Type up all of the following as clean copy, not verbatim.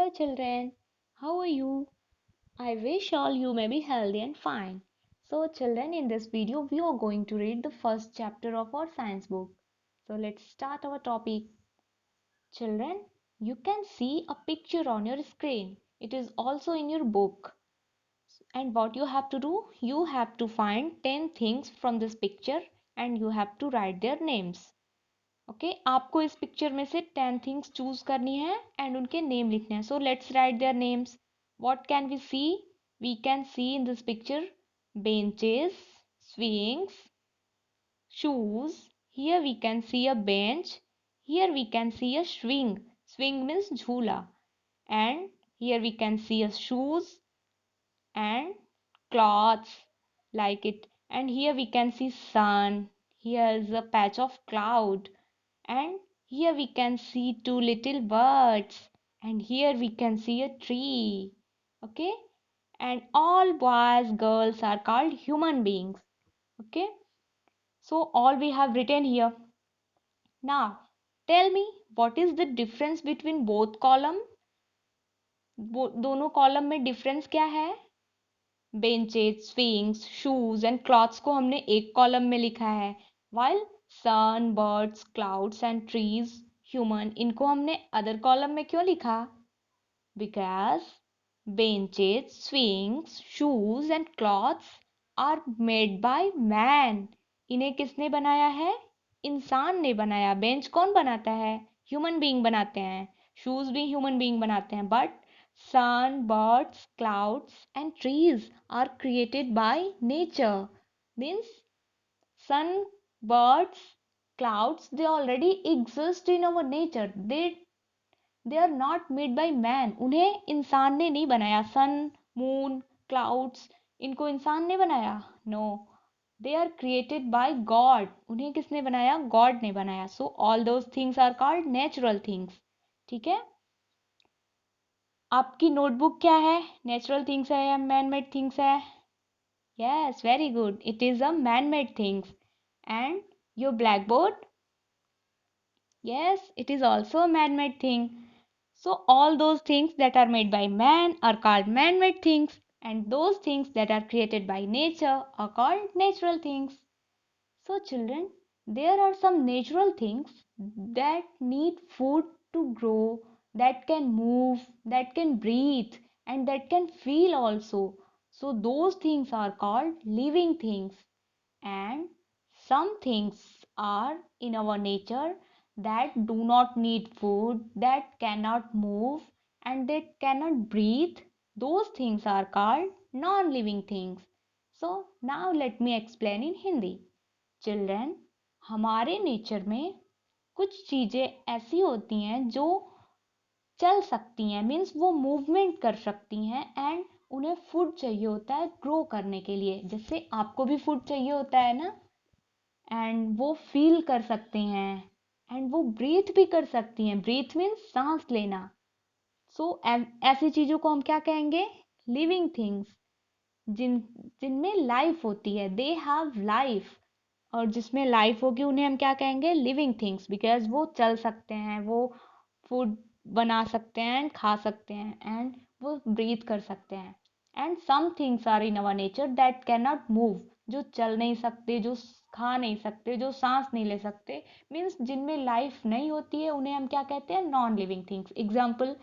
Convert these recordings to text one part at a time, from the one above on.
Hello children, how are you? I wish all you may be healthy and fine. So children, in this video we are going to read the first chapter of our science book. So let's start our topic. Children, you can see a picture on your screen. It is also in your book. And what you have to do? You have to find 10 things from this picture and you have to write their names. Okay आपको इस picture में से 10 things choose करनी है and उनके name लिखने हैं so let's write their names what can we can see in this picture benches swings shoes here we can see a bench here we can see a swing means झूला and here we can see a shoes and cloths like it and here we can see sun here is a patch of cloud and here we can see two little birds and here we can see a tree. Okay, and all boys girls are called human beings. Okay, so all we have written here. Now tell me what is the difference between both column. दोनों column में difference क्या है? Benches swings shoes and clothes को हमने एक column में लिखा है while sun birds clouds and trees human इनको हमने अदर कॉलम में क्यों लिखा? Because benches swings shoes and clothes are made by man. इन्हें किसने बनाया है? इंसान ने बनाया. बेंच कौन बनाता है? ह्यूमन बीइंग बनाते हैं. शूज भी ह्यूमन बीइंग बनाते हैं. But sun, birds, clouds, and trees are created by nature. Means sun, birds, clouds, they already exist in our nature. They are not made by man. उन्हें इंसान ने नहीं बनाया. Sun, moon, clouds, इनको इंसान ने बनाया? No. They are created by God. उन्हें किसने बनाया? God ने बनाया. So all those things are called natural things. ठीक है? आपकी नोटबुक क्या है? नेचुरल थिंग्स है या मैन मेड थिंग्स है? Yes very good it is a man made things. And your black board? Yes it is also a man made thing. So all those things that are made by man are called man made things and those things that are created by nature are called natural things. So children, there are some natural things that need food to grow, that can move, that can breathe, and that can feel also. So those things are called living things. And some things are in our nature that do not need food, that cannot move, and that cannot breathe. Those things are called non-living things. So now let me explain in Hindi. Children, हमारे nature में कुछ चीज़ें ऐसी होती हैं जो चल सकती हैं. मीन्स वो मूवमेंट कर सकती हैं एंड उन्हें फूड चाहिए होता है ग्रो करने के लिए. जैसे आपको भी फूड चाहिए होता है ना. एंड वो फील कर सकते हैं एंड वो ब्रीथ भी कर सकती हैं. ब्रीथ मीन्स सांस लेना. सो ऐसी चीज़ों को हम क्या कहेंगे? Living things. जिनमें लाइफ होती है. They have life. और जिसमें लाइफ होगी उन्हें हम क्या कहेंगे? Living things. बिकॉज वो चल सकते हैं, वो फूड बना सकते हैं एंड खा सकते हैं एंड वो ब्रीथ कर सकते हैं. And some things are in our nature that can not move. जो चल नहीं सकते, जो खा नहीं सकते, जो सांस नहीं ले सकते, मीन्स जिनमें लाइफ नहीं होती है, उन्हें हम क्या कहते हैं? Non living things. Example,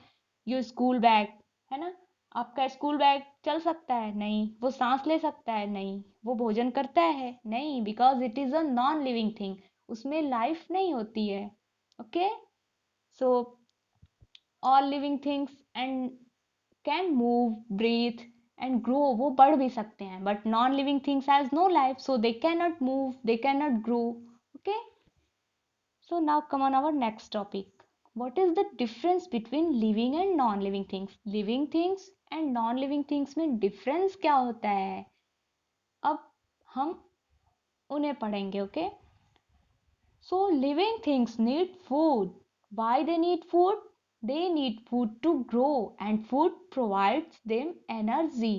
your school bag है ना. आपका स्कूल बैग चल सकता है? नहीं. वो सांस ले सकता है? नहीं. वो भोजन करता है? नहीं. Because it is a non living thing. उसमें लाइफ नहीं होती है. Okay. So all living things and can move breathe and grow. वो बढ़ भी सकते हैं. But non living things has no life, so they can not move, they can not grow. Okay. So now come on our next topic. What is the difference between living and non-living things? Living things and non-living things में difference क्या होता है? अब हम उन्हें पढ़ेंगे. Okay. So living things need food. Why they need food? They need food to grow and food provides them energy.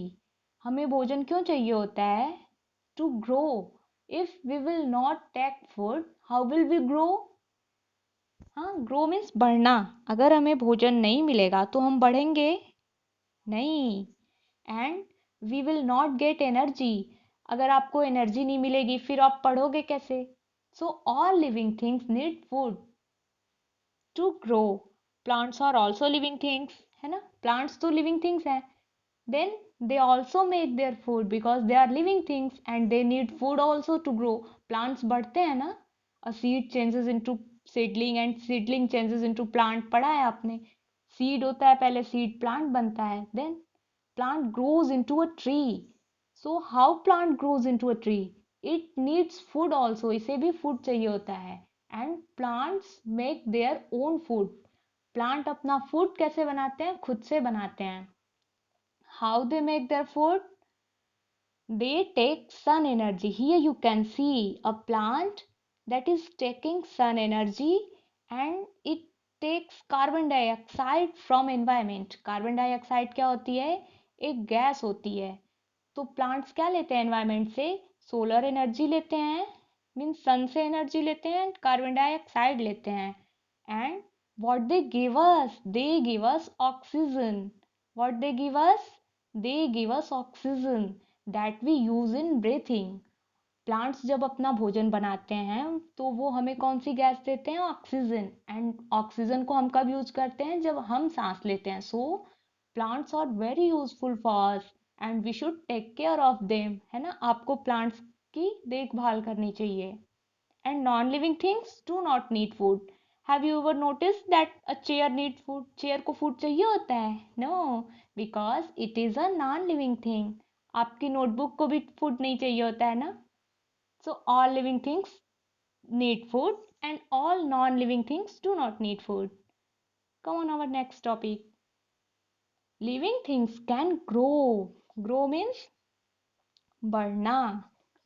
हमें भोजन क्यों चाहिए होता है? To grow. If we will not take food, how will we grow? हाँ, grow means बढ़ना। अगर हमें भोजन नहीं मिलेगा तो हम बढ़ेंगे नहीं। And we will not get energy. अगर आपको एनर्जी नहीं मिलेगी फिर आप पढ़ोगे कैसे? So all living things need food to grow. Plants are also living things, है ना? प्लांट्स तो लिविंग थिंग्स हैं। Then they also make their food because they are living things and they need food also to grow. Plants बढ़ते हैं ना? A seed changes into seedling and seedling changes into plant, पढ़ा है आपने? Seed होता है पहले, seed plant बनता है, then plant grows into a tree. So how plant grows into a tree? It needs food also, इसे भी food चाहिए होता है. And plants make their own food. Plant अपना food कैसे बनाते हैं? खुद से बनाते हैं. How they make their food? They take sun energy. Here you can see a plant that is taking sun energy and it takes carbon dioxide from environment. Carbon dioxide क्या होती है? एक गैस होती है. तो प्लांट्स क्या लेते हैं एनवायरमेंट से? सोलर एनर्जी लेते हैं, मीन सन से एनर्जी लेते हैं, कार्बन डाइऑक्साइड लेते हैं. And what they give us? They give us oxygen. What they give us? They give us oxygen that we use in breathing. Plants जब अपना भोजन बनाते हैं तो वो हमें कौन सी गैस देते हैं? ऑक्सीजन. एंड ऑक्सीजन को हम कब यूज करते हैं? जब हम सांस लेते हैं. So plants are very useful for us and we should take care of them, है ना? आपको प्लांट्स की देखभाल करनी चाहिए. And non living things do not need food. Have you ever notice that a chair need food? Chair को food चाहिए होता है? No, because it is a non living thing. आपकी नोटबुक को भी फूड नहीं चाहिए होता है ना? So all living things need food and all non-living things do not need food. Come on, our next topic. Living things can grow. Grow means बढ़ना.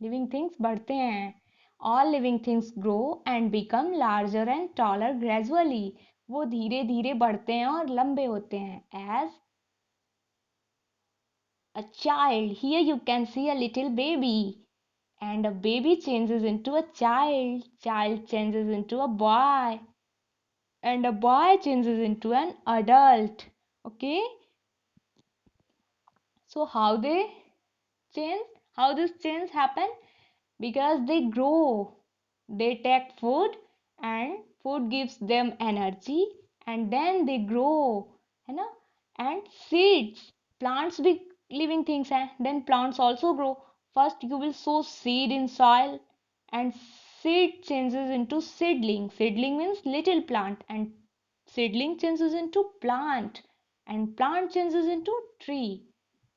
Living things बढ़ते हैं. All living things grow and become larger and taller gradually. वो धीरे धीरे बढ़ते हैं और लंबे होते हैं. As a child, here you can see a little baby. And a baby changes into a child changes into a boy, and a boy changes into an adult. Okay, so how they change? How this change happen? Because they grow, they take food and food gives them energy and then they grow, है ना? And seeds, plants भी living things हैं. Then plants also grow. First you will sow seed in soil and seed changes into seedling. Seedling means little plant and seedling changes into plant and plant changes into tree.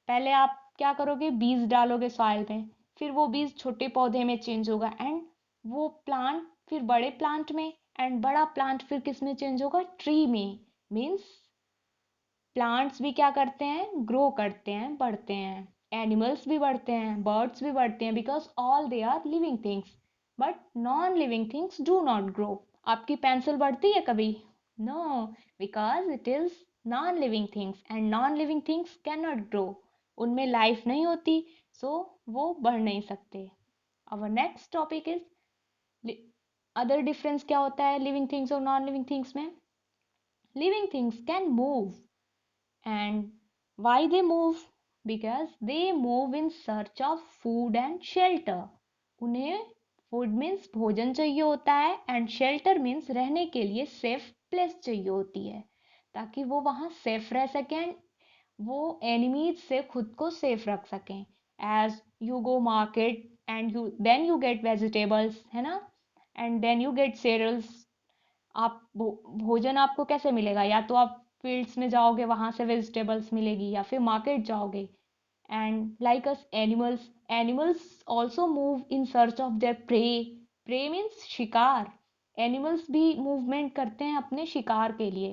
पहले आप क्या करोगे? बीज डालोगे soil में, फिर वो बीज छोटे पौधे में चेंज होगा एंड वो प्लांट फिर बड़े प्लांट में एंड बड़ा प्लांट फिर किस में चेंज होगा? ट्री में. मीन्स प्लांट्स भी क्या करते हैं? ग्रो करते हैं, बढ़ते हैं. एनिमल्स भी बढ़ते हैं, बर्ड्स भी बढ़ते हैं because all they are living things. But non living things do not grow. आपकी पेंसिल बढ़ती है कभी? No, because it is non living things and non living things can not grow. उनमें लाइफ नहीं होती, सो वो बढ़ नहीं सकते. Our next topic is other difference. क्या होता है लिविंग थिंग्स और नॉन लिविंग थिंग्स में? Living things can move. And why they move? Because they move in search of food and shelter. उन्हें food means भोजन चाहिए होता है and shelter means रहने के लिए safe place चाहिए होती है ताकि वो वहाँ safe रह सकें, वो enemies से खुद को safe रख सकें. As you go market and you get vegetables, है ना? And then you get cereals. आप भोजन आपको कैसे मिलेगा? या तो आप फील्ड्स में जाओगे, वहां से वेजिटेबल्स मिलेगी, या फिर मार्केट जाओगे. And like us animals, animals also move in search of their prey. Prey means शिकार. एनिमल्स भी मूवमेंट करते हैं अपने शिकार के लिए.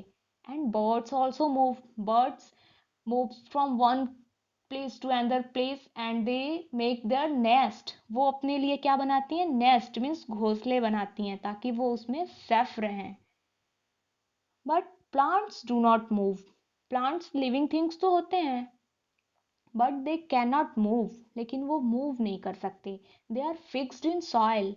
And birds also move. Birds move from one place to another place and they make their nest. वो अपने लिए क्या बनाती हैं? नेस्ट मीन्स घोंसले बनाती हैं ताकि वो उसमें सेफ रहें. But plants do not move. Plants living things तो होते हैं but they can not move. लेकिन वो मूव नहीं कर सकते. They are fixed in soil.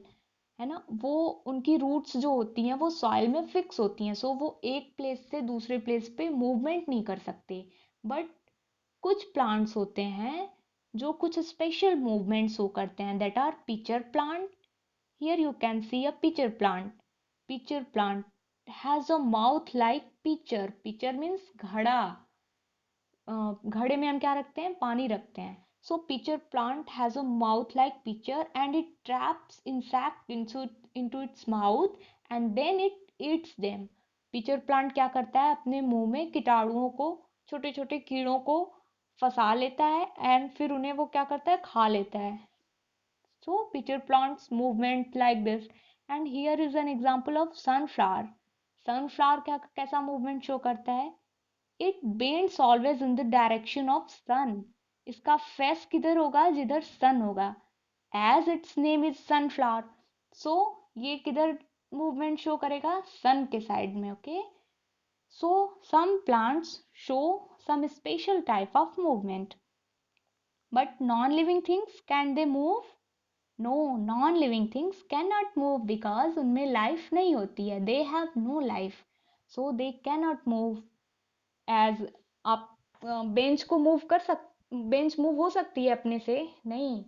है ना, वो उनकी रूट्स जो होती हैं वो सॉइल में फिक्स होती हैं, सो वो एक प्लेस से दूसरे प्लेस पे मूवमेंट नहीं कर सकते। बट कुछ प्लांट्स होते हैं जो कुछ स्पेशल मूवमेंट्स शो करते हैं, that are pitcher plant. Here you can see a pitcher plant. Pitcher plant has a mouth like pitcher. Pitcher means घड़ा। घड़े में हम क्या रखते हैं, पानी रखते हैं। So pitcher plant has a mouth like pitcher and it traps insect into its mouth and then it eats them. Pitcher plant क्या करता है, अपने मुंह में कीटाणुओं को, छोटे छोटे कीड़ों को फंसा लेता है एंड फिर उन्हें वो क्या करता है, खा लेता है। So pitcher plants movement like this. And here is an example of sunflower. Sunflower क्या कैसा मूवमेंट शो करता है, it bends always in the direction of sun. इसका फेस किधर होगा, जिधर सन होगा, as its name is sunflower. So ये किधर मूवमेंट शो करेगा, सन के साइड में। Okay, so some plants show some special type of movement. But non-living things, can they move? No, non-living things cannot move because उनमें life नहीं होती है. They have no life, so they cannot move. As आप bench को move कर सक bench move हो सकती है अपने से, नहीं।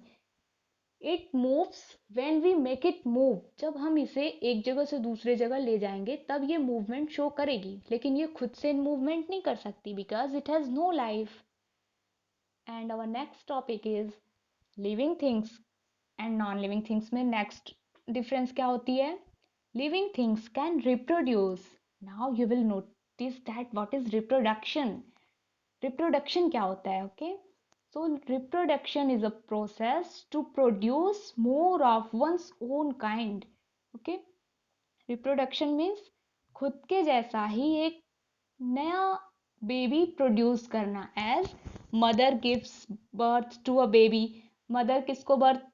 It moves when we make it move. जब हम इसे एक जगह से दूसरे जगह ले जाएंगे तब ये मूवमेंट शो करेगी, लेकिन ये खुद से मूवमेंट नहीं कर सकती because it has no life. And our next topic is living things and non living things में नेक्स्ट डिफरेंस क्या होती है। Living things can reproduce. Now you will notice that what is reproduction. Reproduction क्या होता है, okay. So reproduction is a process to produce more of ones own kind. Okay, reproduction means खुद के जैसा ही एक नया बेबी प्रोड्यूस करना। As mother gives birth to a baby. Mother किसको बर्थ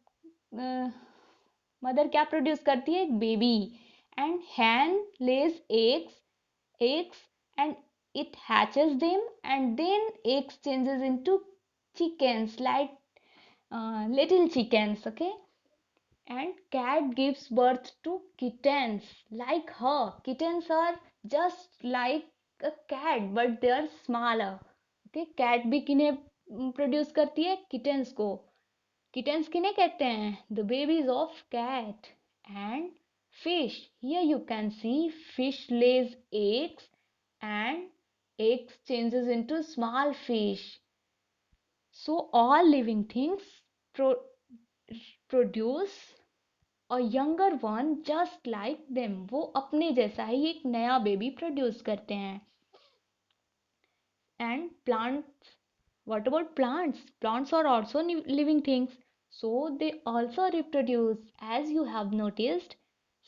मदर क्या प्रोड्यूस करती है, एक baby. And hen lays eggs and it hatches them and then eggs changes into chickens, like little chickens. Okay, and cat gives birth to kittens like her. Kittens are just like a cat but they are smaller. Okay, cat भी किन्हें produce करती है, kittens को। Kittens किन्हें कहते हैं, the babies of cat. And fish, here you can see fish lays eggs and eggs changes into small fish. So all living things produce a younger one just like them. वो अपने जैसा ही एक नया baby produce करते हैं। And plants, what about plants? Plants are also living things, so they also reproduce. As you have noticed,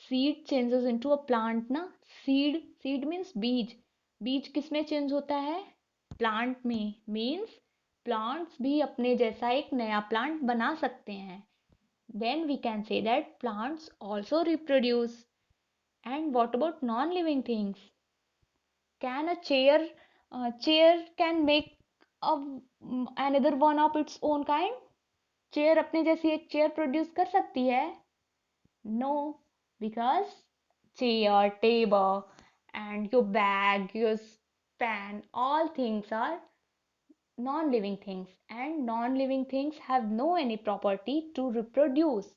seed changes into a plant ना। seed means बीज। बीज किस में चेंज होता है, प्लांट में। मीन्स प्लांट्स भी अपने जैसा एक नया प्लांट बना सकते हैं। then we can say that plants also reproduce. And what about non-living things? Can a chair can make another one of its own kind? Chair अपने जैसी एक चेयर प्रोड्यूस कर सकती है? No, because chair, table and your bag, your pen, all things are non-living things, and non-living things have no any property to reproduce.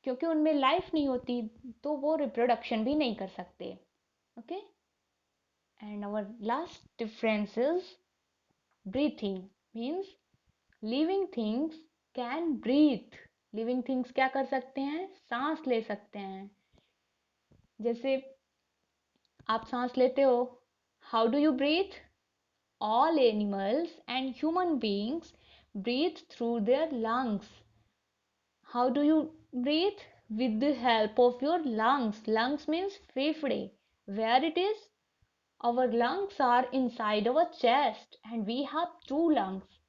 क्योंकि उनमें life नहीं होती तो वो रिप्रोडक्शन भी नहीं कर सकते। Okay, and our last difference is breathing. Means living things can breathe. Living things क्या कर सकते हैं, सांस ले सकते हैं। जैसे आप सांस लेते हो, how do you breathe? All animals and human beings breathe through their lungs. How do you breathe? With the help of your lungs. Lungs means फेफड़े. Where it is? Our lungs are inside our chest and we have two lungs.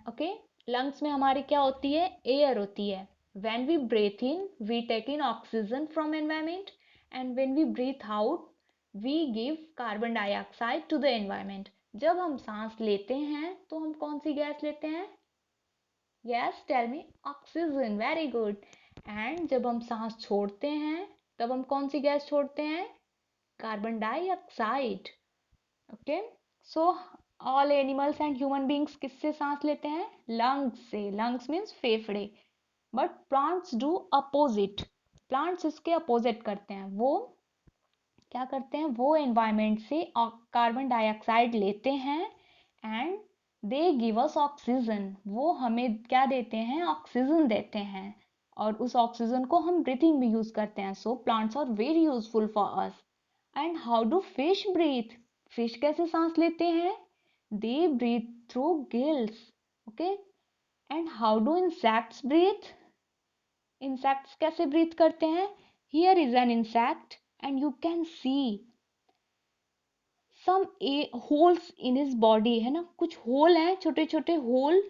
Okay, lungs में हमारी क्या होती है, air होती है। When we breathe in, we take in oxygen from environment, and when we breathe out, we give carbon dioxide to the environment. जब हम सांस लेते हैं तो हम कौन सी गैस लेते हैं? Yes, tell me. Oxygen. Very good. And जब हम सांस छोड़ते हैं तब हम कौन सी गैस छोड़ते हैं? Carbon dioxide. Okay, so all animals and human beings किससे सांस लेते हैं? लंग्स से। लंग्स मीन्स फेफड़े। But plants do opposite. Plants इसके अपोजिट करते हैं। वो क्या करते हैं? वो एनवायरमेंट से कार्बन डाइऑक्साइड लेते हैं and they give us oxygen. वो हमें क्या देते हैं? ऑक्सीजन देते हैं, और उस ऑक्सीजन को हम ब्रीथिंग में यूज करते हैं। So plants are very useful for us. And how do fish breathe? Fish कैसे सांस लेते हैं? They breathe through gills. Okay, and how do insects breathe? Insects कैसे ब्रीथ करते हैं? Here is an insect and you can see some holes in his body, है ना, कुछ होल हैं, छोटे छोटे hole,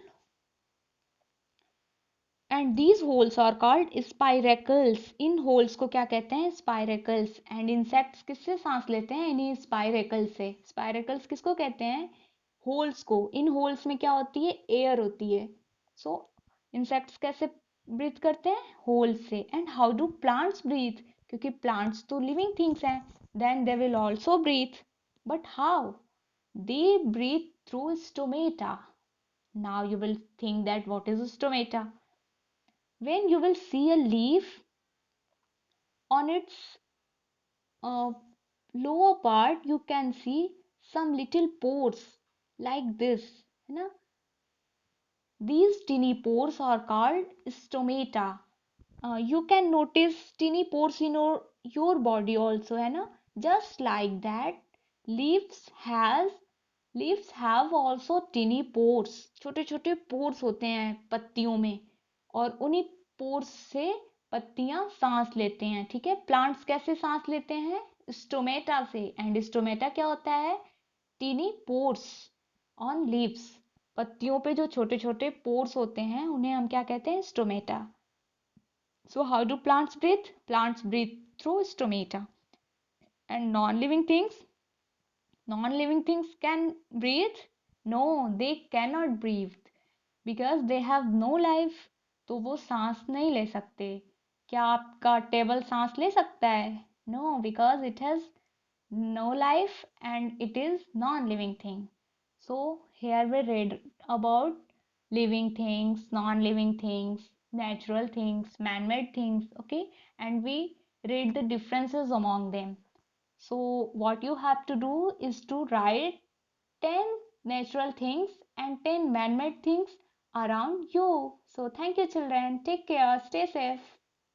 and these holes are called spiracles. इन होल्स को क्या कहते हैं? स्पाइरेकल्स। एंड इंसेक्ट्स किससे सांस लेते हैं? इन्हीं स्पाइरेकल्स से। स्पाइरेकल्स किसको कहते हैं? होल्स को। इन होल्स में क्या होती है? एयर होती है। सो इंसेक्ट्स कैसे ब्रीथ करते हैं? होल्स से। And how do plants breathe? क्योंकि प्लांट्स तो लिविंग थिंग्स हैं, then they will also breathe. But how? They breathe through stomata. Now you will think that what is a stomata? When you will see a leaf on its uh, lower part, you can see some little pores like this. है ना? These tiny pores are called stomata. You can notice tiny pores in your body also, है ना? Just like that, leaves has leaves have also टिनी pores. छोटे छोटे pores होते हैं पत्तियों में, और उन्हीं पोर्स से पत्तियां सांस लेते हैं। ठीक है, प्लांट्स कैसे सांस लेते हैं? स्टोमेटा से। एंड स्टोमेटा क्या होता है? टिनी पोर्स ऑन लीव्स। पत्तियों पे जो छोटे छोटे पोर्स होते हैं उन्हें हम क्या कहते हैं? Stomata. So how do plants breathe? Plants breathe through stomata. And non-living things can breathe? No, they cannot breathe because they have no life. तो वो सांस नहीं ले सकते। क्या आपका टेबल सांस ले सकता है? No, because it has no life and it is non-living thing. So here we read about living things, non-living things, natural things, man-made things, okay? And we read the differences among them. So what you have to do is to write 10 natural things and 10 man-made things around you. So thank you children. Take care. Stay safe.